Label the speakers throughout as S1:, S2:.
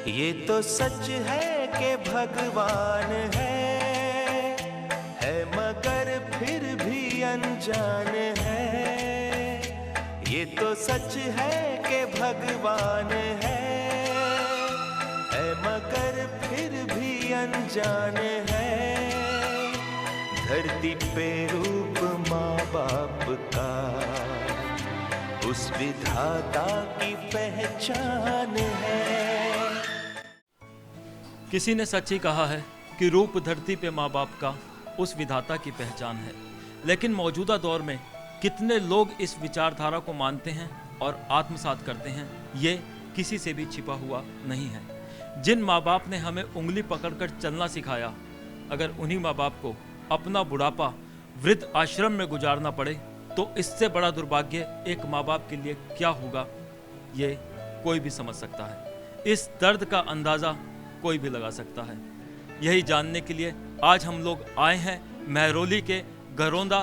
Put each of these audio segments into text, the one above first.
S1: ये तो सच है कि भगवान है मगर फिर भी अनजान है। ये तो सच है कि भगवान है मगर फिर भी अनजान है। धरती पे रूप माँ बाप का उस विधाता की पहचान है।
S2: किसी ने सच ही कहा है कि रूप धरती पे माँ बाप का उस विधाता की पहचान है। लेकिन मौजूदा दौर में कितने लोग इस विचारधारा को मानते हैं और आत्मसात करते हैं, ये किसी से भी छिपा हुआ नहीं है। जिन माँ बाप ने हमें उंगली पकड़कर चलना सिखाया, अगर उन्हीं माँ बाप को अपना बुढ़ापा वृद्ध आश्रम में गुजारना पड़े तो इससे बड़ा दुर्भाग्य एक माँ बाप के लिए क्या होगा, ये कोई भी समझ सकता है। इस दर्द का अंदाज़ा कोई भी लगा सकता है। यही जानने के लिए आज हम लोग आए हैं महरौली के गरोंदा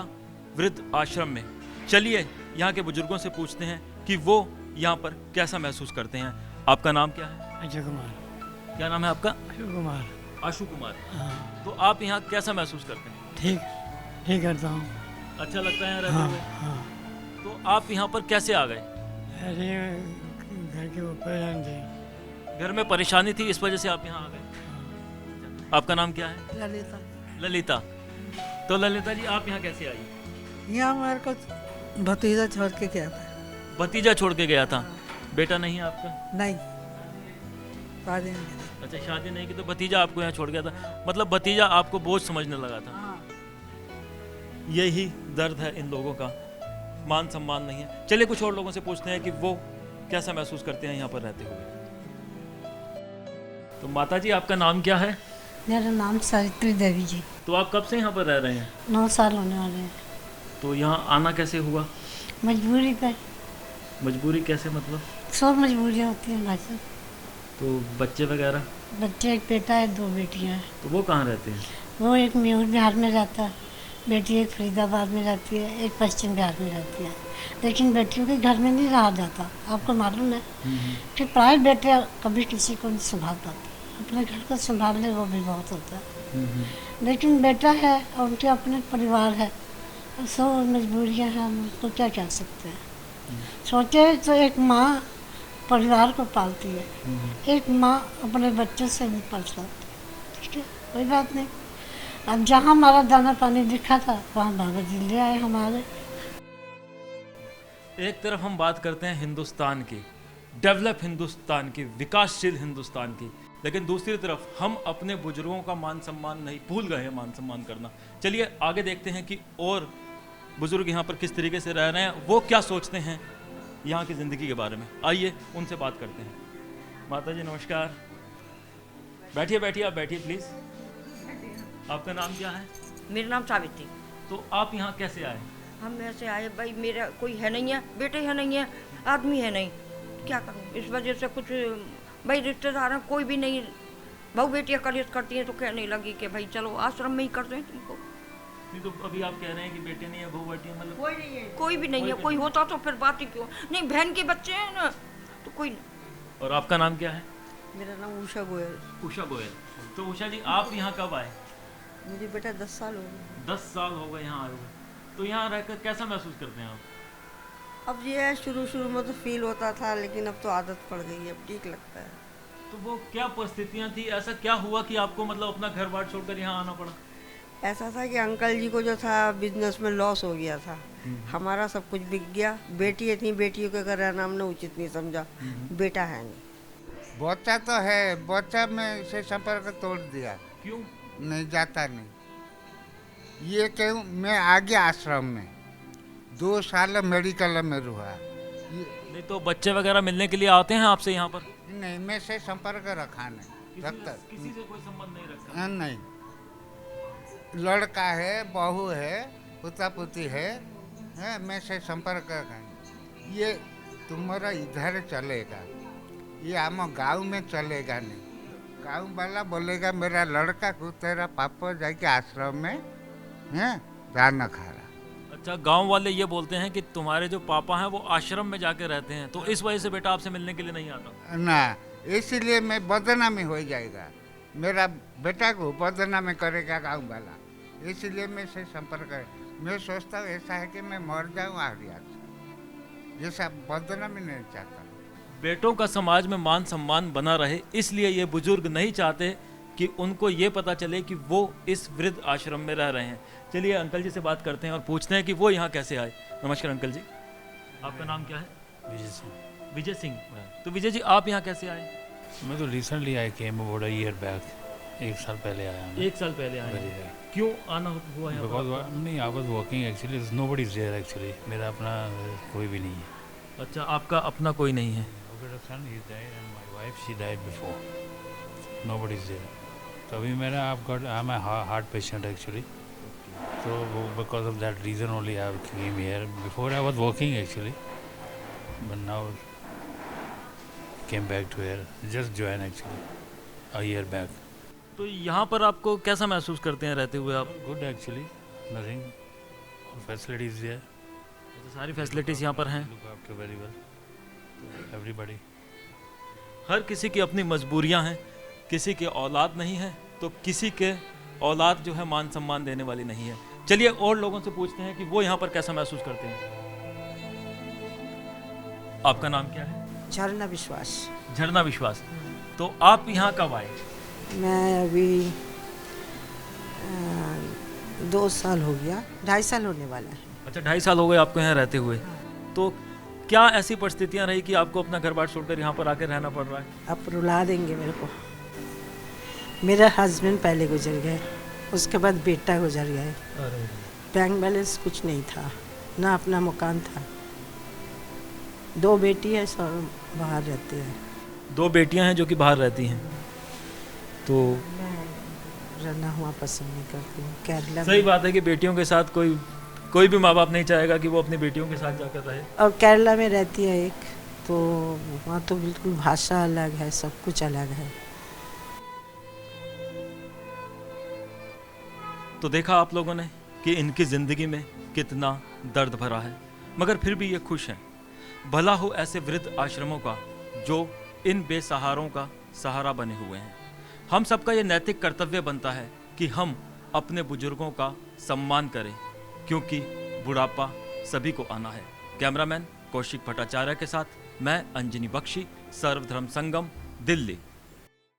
S2: वृद्ध आश्रम में। चलिए यहाँ के बुजुर्गों से पूछते हैं कि वो यहाँ पर कैसा महसूस करते हैं। आपका नाम क्या है?
S3: अजय कुमार।
S2: क्या नाम है आपका?
S3: अशोक कुमार।
S2: आशु कुमार।
S3: हाँ।
S2: तो आप यहाँ कैसा महसूस करते हैं?
S3: ठीक करता हूँ।
S2: अच्छा लगता है यहाँ रहते
S3: हाँ,
S2: हुए?
S3: हाँ।
S2: तो आप यहाँ पर कैसे आ गए?
S3: अरे घर के ऊपर रहने थे।
S2: घर में परेशानी थी, इस वजह से आप यहाँ आ गए। आपका नाम क्या है?
S4: ललिता।
S2: ललिता। तो ललिता जी, आप यहाँ कैसे आई?
S4: यहाँ मेरे को भतीजा छोड़ के गया था।
S2: भतीजा छोड़ के गया था। बेटा नहीं है आपका?
S4: नहीं, शादी नहीं की।
S2: अच्छा, शादी नहीं की तो भतीजा आपको यहाँ छोड़ गया था। मतलब भतीजा आपको बोझ समझने लगा था।
S4: हाँ।
S2: यही दर्द है इन लोगों का, मान सम्मान नहीं है। चलिए कुछ और लोगों से पूछते हैं कि वो कैसा महसूस करते हैं यहाँ पर रहते हुए। तो माता जी, आपका नाम क्या है?
S5: मेरा नाम सावित्री देवी जी।
S2: तो आप कब से यहाँ पर रह रहे हैं?
S5: 9 साल होने वाले हैं।
S2: तो यहाँ आना कैसे हुआ?
S5: मजबूरी पे।
S2: मजबूरी कैसे मतलब?
S5: सब मजबूरियाँ होती हैं भाई साहब।
S2: तो बच्चे वगैरह?
S5: बच्चे, एक बेटा है, 2 बेटियाँ हैं।
S2: तो वो कहाँ रहते हैं?
S5: वो एक म्यूर बिहार में रहता है, बेटी एक फरीदाबाद में रहती है, एक पश्चिम बिहार में रहती है। लेकिन बेटियों के घर में नहीं रहा जाता। आपको मालूम है कि प्राय बेटे कभी किसी को नहीं संभाल पाते। अपने घर को संभालने वो भी बहुत होता है। लेकिन बेटा है और उनके अपने परिवार है, सब मजबूरियाँ हैं, हम उसको क्या कह सकते हैं। सोचे तो एक माँ परिवार को पालती है, एक माँ अपने बच्चे से नहीं पाल सकती। ठीक है, कोई बात नहीं। अब जहाँ हमारा दाना पानी दिखा था वहाँ बाबा जी ले आए हमारे।
S2: एक तरफ हम बात करते हैं हिंदुस्तान की, डेवलप हिंदुस्तान की, विकासशील हिंदुस्तान की, लेकिन दूसरी तरफ हम अपने बुजुर्गों का मान सम्मान नहीं, भूल गए हैं मान सम्मान करना। चलिए आगे देखते हैं कि और बुजुर्ग यहाँ पर किस तरीके से रह रहे हैं, वो क्या सोचते हैं यहाँ की ज़िंदगी के बारे में। आइए उनसे बात करते हैं। माता जी नमस्कार। बैठिए बैठिए, आप बैठिए प्लीज़। आपका नाम क्या है?
S6: मेरा नाम सावित्री।
S2: तो आप यहाँ कैसे आए?
S6: हम ऐसे आए भाई, मेरा कोई है नहीं है, बेटे है नहीं है, आदमी है नहीं, क्या करूँ। इस वजह से कुछ भाई रिश्तेदार हैं कोई भी नहीं। बहू बेटियाँ कलेश करती हैं तो कहने लगी कि भाई चलो आश्रम में ही करते हैं तुमको।
S2: नहीं तो अभी आप कह रहे हैं कि बेटे नहीं है, बहू बेटी है, मतलब
S6: कोई नहीं है, कोई भी नहीं है। कोई होता तो फिर बात ही क्यों। नहीं, बहन के बच्चे हैं ना, तो कोई नहीं।
S2: और आपका नाम क्या है?
S4: मेरा नाम उषा गोयल।
S2: उषा गोयल। तो उषा जी, आप यहाँ कब आए?
S4: मुझे बेटा 10 साल हो गए।
S2: 10 साल हो गए यहाँ आए हुए। तो यहाँ रहकर कैसा महसूस करते हैं आप?
S4: अब ये है, शुरू में तो फील होता था, लेकिन अब तो आदत पड़ गई है, अब ठीक लगता है।
S2: तो वो क्या परिस्थितियाँ थी, ऐसा क्या हुआ कि आपको मतलब अपना घर बार छोड़कर यहाँ आना पड़ा?
S4: ऐसा था कि अंकल जी को जो था बिजनेस में लॉस हो गया था, हमारा सब कुछ बिक गया। बेटी थी, बेटियों के घर रहना हमने उचित नहीं समझा, बेटा है नहीं।
S7: बच्चा तो है, बच्चा में से संपर्क तोड़ दिया।
S2: क्यों?
S7: नहीं जाता नहीं। ये क्यों, मैं आ गया आश्रम में, 2 साल मेडिकल में रहा।
S2: नहीं तो बच्चे वगैरह मिलने के लिए आते हैं आपसे यहाँ पर?
S7: नहीं, मैं से संपर्क रखा नहीं रखता।
S2: किसी से कोई संबंध नहीं रखा?
S7: नहीं, लड़का है, बहू है, पुता पुती है, मैं से संपर्क रखा। ये तुम्हारा इधर चलेगा, ये हम गांव में चलेगा नहीं। गांव वाला बोलेगा मेरा लड़का को तेरा पापा जाके आश्रम में दाना खा रहा।
S2: अच्छा, गांव वाले ये बोलते हैं कि तुम्हारे जो पापा हैं वो आश्रम में जाके रहते हैं, तो इस वजह से बेटा आपसे मिलने के लिए नहीं आता?
S7: ना, इसीलिए मैं बदनामी हो जाएगा, मेरा बेटा को बदनामी करेगा गाँव वाला, इसीलिए मैं से संपर्क कर। मैं सोचता हूँ ऐसा है कि मैं मर जाऊँ आर्या, जैसा बदनामी नहीं चाहता।
S2: बेटों का समाज में मान सम्मान बना रहे, इसलिए ये बुजुर्ग नहीं चाहते कि उनको ये पता चले कि वो इस वृद्ध आश्रम में रह रहे हैं। चलिए अंकल जी से बात करते हैं और पूछते हैं कि वो यहाँ कैसे आए। नमस्कार अंकल जी, आपका नाम क्या है?
S8: विजय सिंह।
S2: विजय सिंह। तो विजय जी आप यहाँ कैसे आए?
S8: मैं तो recently I came about a year back, 1 साल पहले आया मैं।
S2: 1 साल पहले आए?
S8: Very right.
S2: क्यों आना हुआ यहाँ पर
S8: बिकॉज
S2: आपको?
S8: नहीं, I was working actually, nobody is there actually, मेरा अपना कोई भी नहीं है।
S2: अच्छा, आपका अपना कोई नहीं है?
S8: Son he died and my wife she died before, nobody is there. तो अभी मेरा I am heart patient actually, तो because of that reason only I came here. Before I was working actually, but now came back to here, just join actually a year back.
S2: तो यहाँ पर आपको कैसा महसूस करते हैं रहते हुए आप?
S8: Good actually, nothing, facilities there,
S2: सारी फैसिलिटीज़ यहाँ पर हैं।
S8: Look after very well everybody.
S2: हर किसी की अपनी मजबूरियां हैं, किसी के औलाद नहीं है तो किसी के औलाद जो है मान सम्मान देने वाली नहीं है। चलिए और लोगों से पूछते हैं कि वो यहाँ पर कैसा महसूस करते हैं। आपका नाम क्या है?
S9: झरना विश्वास।
S2: झरना विश्वास। तो आप यहाँ कब आए?
S9: मैं अभी 2 साल हो गया, 2.5 साल होने वाला है।
S2: अच्छा, 2.5 साल हो गए आपको यहाँ रहते हुए। तो क्या ऐसी परिस्थितियाँ रही कि आपको अपना घर बार छोड़कर यहाँ पर आकर रहना पड़ रहा है?
S9: आप रुला देंगे मेरे को। मेरा हस्बैंड पहले गुजर गए, उसके बाद बेटा गुजर गए, बैंक बैलेंस कुछ नहीं था, ना अपना मकान था, 2 बेटी है, सब बाहर रहते हैं।
S2: 2 बेटियाँ हैं जो कि बाहर रहती हैं। तो
S9: मैं रहना हुआ पसंद नहीं करती हूँ केरला
S2: सही बात है कि बेटियों के साथ कोई भी माँ बाप नहीं चाहेगा कि वो अपनी बेटियों के साथ जाकर रहे।
S9: और केरला में रहती है एक, तो वहाँ तो बिल्कुल भाषा अलग है, सब कुछ अलग है।
S2: तो देखा आप लोगों ने कि इनकी ज़िंदगी में कितना दर्द भरा है, मगर फिर भी ये खुश हैं। भला हो ऐसे वृद्ध आश्रमों का जो इन बेसहारों का सहारा बने हुए हैं। हम सबका ये नैतिक कर्तव्य बनता है कि हम अपने बुजुर्गों का सम्मान करें, क्योंकि बुढ़ापा सभी को आना है। कैमरामैन कौशिक भट्टाचार्य के साथ मैं अंजनी बख्शी, सर्वधर्म संगम, दिल्ली।